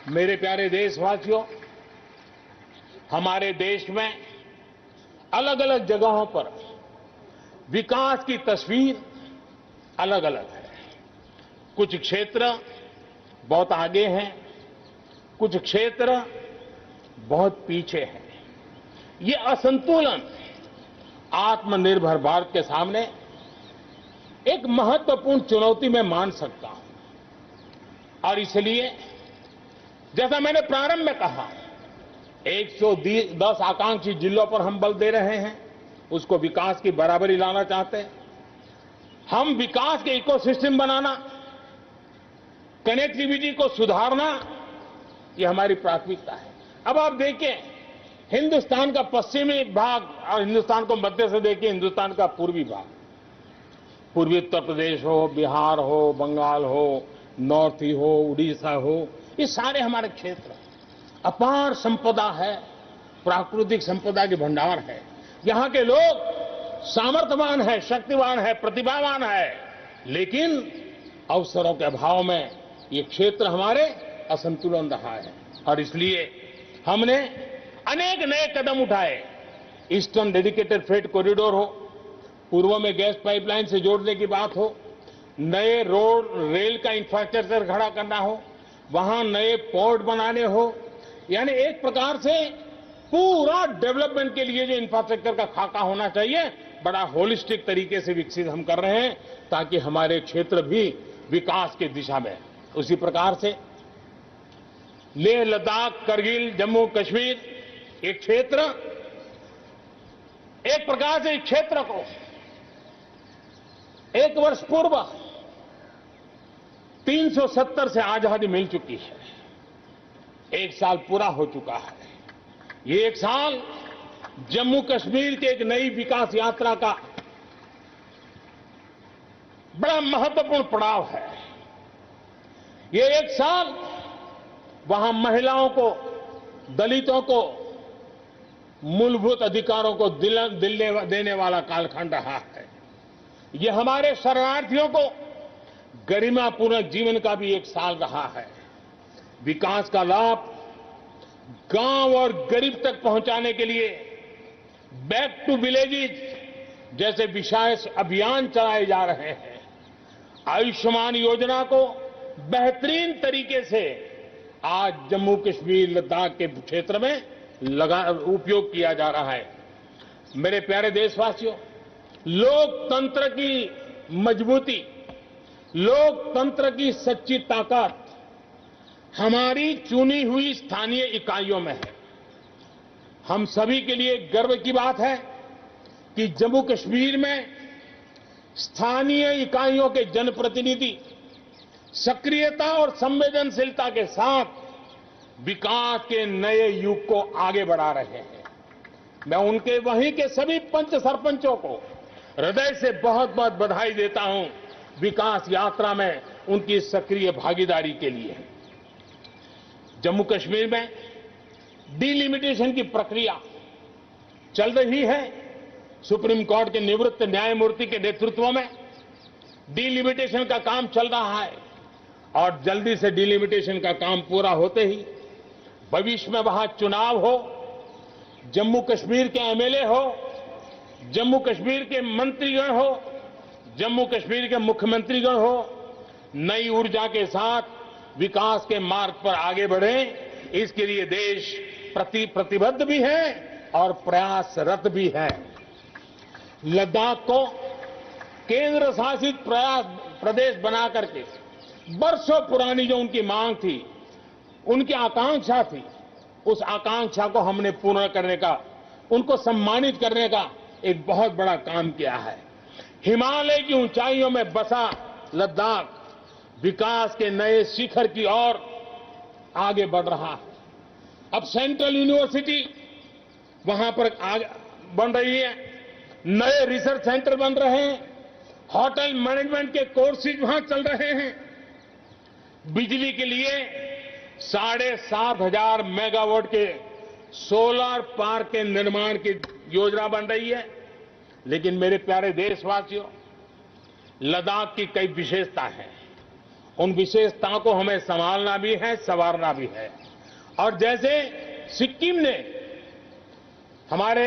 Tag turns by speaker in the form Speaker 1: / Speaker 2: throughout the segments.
Speaker 1: मेरे प्यारे देशवासियों, हमारे देश में अलग अलग जगहों पर विकास की तस्वीर अलग अलग है। कुछ क्षेत्र बहुत आगे हैं, कुछ क्षेत्र बहुत पीछे हैं। ये असंतुलन आत्मनिर्भर भारत के सामने एक महत्वपूर्ण चुनौती मैं मान सकता हूं। और इसलिए जैसा मैंने प्रारंभ में कहा, 110 आकांक्षी जिलों पर हम बल दे रहे हैं, उसको विकास की बराबरी लाना चाहते हैं। हम विकास के इकोसिस्टम बनाना, कनेक्टिविटी को सुधारना, ये हमारी प्राथमिकता है। अब आप देखिए, हिंदुस्तान का पश्चिमी भाग और हिंदुस्तान को मध्य से देखिए, हिंदुस्तान का पूर्वी भाग, पूर्वी उत्तर प्रदेश हो, बिहार हो, बंगाल हो, नॉर्थ हो, उड़ीसा हो, ये सारे हमारे क्षेत्र अपार संपदा है, प्राकृतिक संपदा के भंडार है। यहां के लोग सामर्थ्यवान है, शक्तिवान है, प्रतिभावान है, लेकिन अवसरों के अभाव में ये क्षेत्र हमारे असंतुलन रहा है। और इसलिए हमने अनेक नए कदम उठाए। ईस्टर्न डेडिकेटेड फ्रेट कॉरिडोर हो, पूर्व में गैस पाइपलाइन से जोड़ने की बात हो, नए रोड रेल का इंफ्रास्ट्रक्चर खड़ा करना हो, वहां नए पोर्ट बनाने हो, यानी एक प्रकार से पूरा डेवलपमेंट के लिए जो इंफ्रास्ट्रक्चर का खाका होना चाहिए, बड़ा होलिस्टिक तरीके से विकसित हम कर रहे हैं, ताकि हमारे क्षेत्र भी विकास की दिशा में। उसी प्रकार से लेह लद्दाख, करगिल, जम्मू कश्मीर, एक क्षेत्र, एक प्रकार से इस क्षेत्र को एक वर्ष पूर्व 370 से आजादी मिल चुकी है। एक साल पूरा हो चुका है। ये एक साल जम्मू कश्मीर के एक नई विकास यात्रा का बड़ा महत्वपूर्ण पड़ाव है। ये एक साल वहां महिलाओं को, दलितों को मूलभूत अधिकारों को देने वाला कालखंड रहा है। ये हमारे शरणार्थियों को गरिमापूर्ण जीवन का भी एक साल रहा है। विकास का लाभ गांव और गरीब तक पहुंचाने के लिए बैक टू विलेजेस जैसे विशेष अभियान चलाए जा रहे हैं। आयुष्मान योजना को बेहतरीन तरीके से आज जम्मू कश्मीर, लद्दाख के क्षेत्र में उपयोग किया जा रहा है। मेरे प्यारे देशवासियों, लोकतंत्र की मजबूती, लोकतंत्र की सच्ची ताकत हमारी चुनी हुई स्थानीय इकाइयों में है। हम सभी के लिए गर्व की बात है कि जम्मू कश्मीर में स्थानीय इकाइयों के जनप्रतिनिधि सक्रियता और संवेदनशीलता के साथ विकास के नए युग को आगे बढ़ा रहे हैं। मैं उनके वहीं के सभी पंच सरपंचों को हृदय से बहुत बहुत बधाई देता हूं, विकास यात्रा में उनकी सक्रिय भागीदारी के लिए। जम्मू कश्मीर में डिलिमिटेशन की प्रक्रिया चल रही है। सुप्रीम कोर्ट के निवृत्त न्यायमूर्ति के नेतृत्व में डिलिमिटेशन का काम चल रहा है और जल्दी से डिलिमिटेशन का काम पूरा होते ही भविष्य में वहां चुनाव हो, जम्मू कश्मीर के एमएलए हो, जम्मू कश्मीर के मंत्रीगण हो, जम्मू कश्मीर के मुख्यमंत्रीगण हो, नई ऊर्जा के साथ विकास के मार्ग पर आगे बढ़े। इसके लिए देश प्रतिबद्ध भी है और प्रयासरत भी है। लद्दाख को केंद्र शासित प्रदेश बना करके वर्षों पुरानी जो उनकी मांग थी, उनकी आकांक्षा थी, उस आकांक्षा को हमने पूर्ण करने का, उनको सम्मानित करने का एक बहुत बड़ा काम किया है। हिमालय की ऊंचाइयों में बसा लद्दाख विकास के नए शिखर की ओर आगे बढ़ रहा है। अब सेंट्रल यूनिवर्सिटी वहां पर बन रही है, नए रिसर्च सेंटर बन रहे हैं, होटल मैनेजमेंट के कोर्सेज वहां चल रहे हैं। बिजली के लिए 7,500 मेगावाट के सोलर पार्क के निर्माण की योजना बन रही है। लेकिन मेरे प्यारे देशवासियों, लद्दाख की कई विशेषता है उन विशेषताओं को हमें संभालना भी है, संवारना भी है। और जैसे सिक्किम ने, हमारे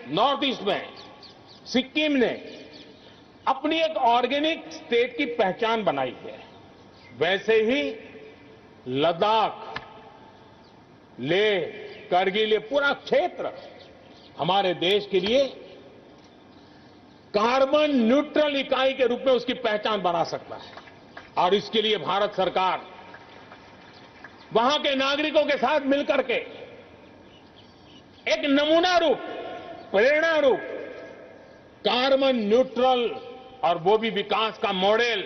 Speaker 1: नॉर्थ ईस्ट में सिक्किम ने अपनी एक ऑर्गेनिक स्टेट की पहचान बनाई है, वैसे ही लद्दाख, लेह, करगिल, ये पूरा क्षेत्र हमारे देश के लिए कार्बन न्यूट्रल इकाई के रूप में उसकी पहचान बना सकता है। और इसके लिए भारत सरकार वहां के नागरिकों के साथ मिलकर के एक नमूना रूप, प्रेरणा रूप कार्बन न्यूट्रल और वो भी विकास का मॉडल,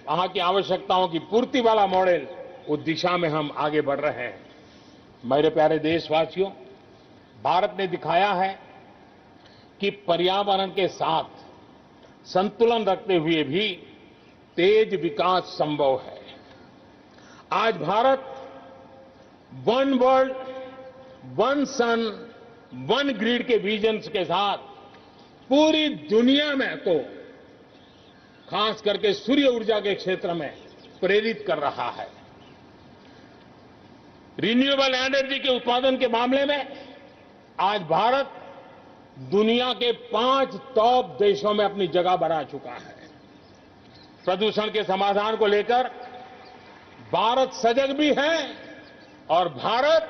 Speaker 1: वहां की आवश्यकताओं की पूर्ति वाला मॉडल, उस दिशा में हम आगे बढ़ रहे हैं। मेरे प्यारे देशवासियों, भारत ने दिखाया है कि पर्यावरण के साथ संतुलन रखते हुए भी तेज विकास संभव है। आज भारत वन वर्ल्ड, वन सन, वन ग्रिड के विजन के साथ पूरी दुनिया में को खास करके सूर्य ऊर्जा के क्षेत्र में प्रेरित कर रहा है। रिन्यूएबल एनर्जी के उत्पादन के मामले में आज भारत दुनिया के 5 टॉप देशों में अपनी जगह बना चुका है। प्रदूषण के समाधान को लेकर भारत सजग भी है और भारत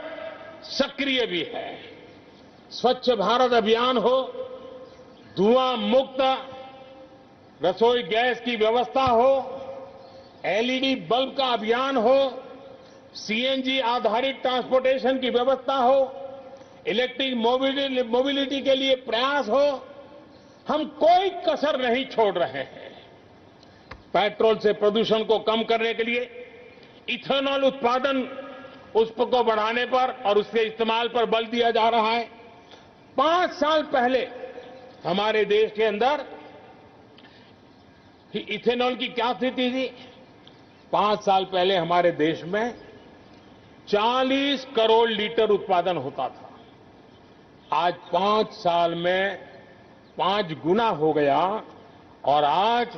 Speaker 1: सक्रिय भी है। स्वच्छ भारत अभियान हो, धुआं मुक्त रसोई गैस की व्यवस्था हो, एलईडी बल्ब का अभियान हो, सीएनजी आधारित ट्रांसपोर्टेशन की व्यवस्था हो, इलेक्ट्रिक मोबिलिटी के लिए प्रयास हो, हम कोई कसर नहीं छोड़ रहे हैं। पेट्रोल से प्रदूषण को कम करने के लिए इथेनॉल उत्पादन, उसको बढ़ाने पर और उसके इस्तेमाल पर बल दिया जा रहा है। 5 साल पहले हमारे देश के अंदर इथेनॉल की क्या स्थिति थी? 5 साल पहले हमारे देश में 40 करोड़ लीटर उत्पादन होता था। आज 5 साल में 5 गुना हो गया और आज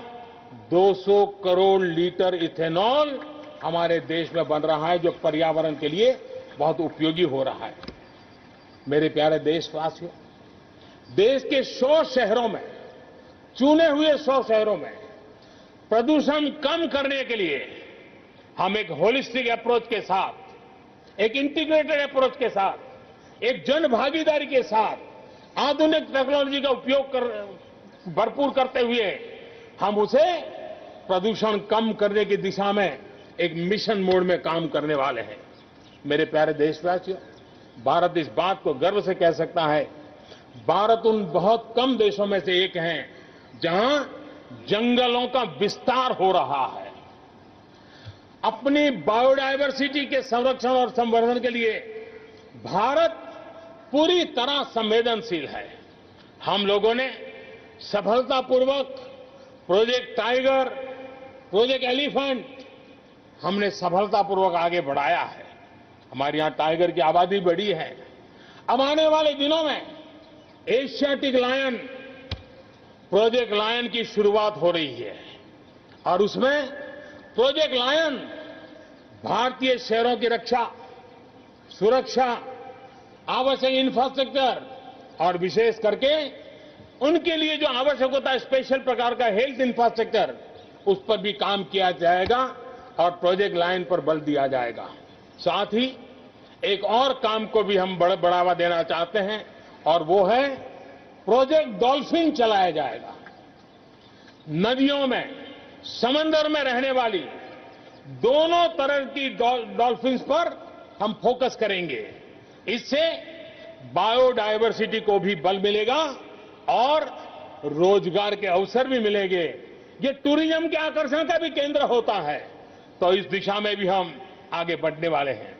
Speaker 1: 200 करोड़ लीटर इथेनॉल हमारे देश में बन रहा है, जो पर्यावरण के लिए बहुत उपयोगी हो रहा है। मेरे प्यारे देशवासियों, देश के 100 शहरों में, चुने हुए 100 शहरों में प्रदूषण कम करने के लिए हम एक होलिस्टिक अप्रोच के साथ, एक इंटीग्रेटेड अप्रोच के साथ, एक जन भागीदारी के साथ आधुनिक टेक्नोलॉजी का उपयोग भरपूर करते हुए हम उसे प्रदूषण कम करने की दिशा में एक मिशन मोड में काम करने वाले हैं। मेरे प्यारे देशवासियों, भारत इस बात को गर्व से कह सकता है, भारत उन बहुत कम देशों में से एक है जहां जंगलों का विस्तार हो रहा है। अपनी बायोडायवर्सिटी के संरक्षण और संवर्धन के लिए भारत पूरी तरह संवेदनशील है। हम लोगों ने सफलतापूर्वक प्रोजेक्ट टाइगर, प्रोजेक्ट एलिफेंट हमने सफलतापूर्वक आगे बढ़ाया है। हमारे यहां टाइगर की आबादी बढ़ी है। अब आने वाले दिनों में एशियाटिक लायन, प्रोजेक्ट लायन की शुरुआत हो रही है और उसमें प्रोजेक्ट लायन भारतीय शहरों की रक्षा, सुरक्षा, आवश्यक इंफ्रास्ट्रक्चर और विशेष करके उनके लिए जो आवश्यक होता है स्पेशल प्रकार का हेल्थ इंफ्रास्ट्रक्चर, उस पर भी काम किया जाएगा और प्रोजेक्ट लाइन पर बल दिया जाएगा। साथ ही एक और काम को भी हम बढ़ावा देना चाहते हैं और वो है प्रोजेक्ट डॉल्फिन चलाया जाएगा। नदियों में, समंदर में रहने वाली दोनों तरह की डॉल्फिन्स पर हम फोकस करेंगे। इससे बायोडायवर्सिटी को भी बल मिलेगा और रोजगार के अवसर भी मिलेंगे। ये टूरिज्म के आकर्षण का भी केंद्र होता है, तो इस दिशा में भी हम आगे बढ़ने वाले हैं।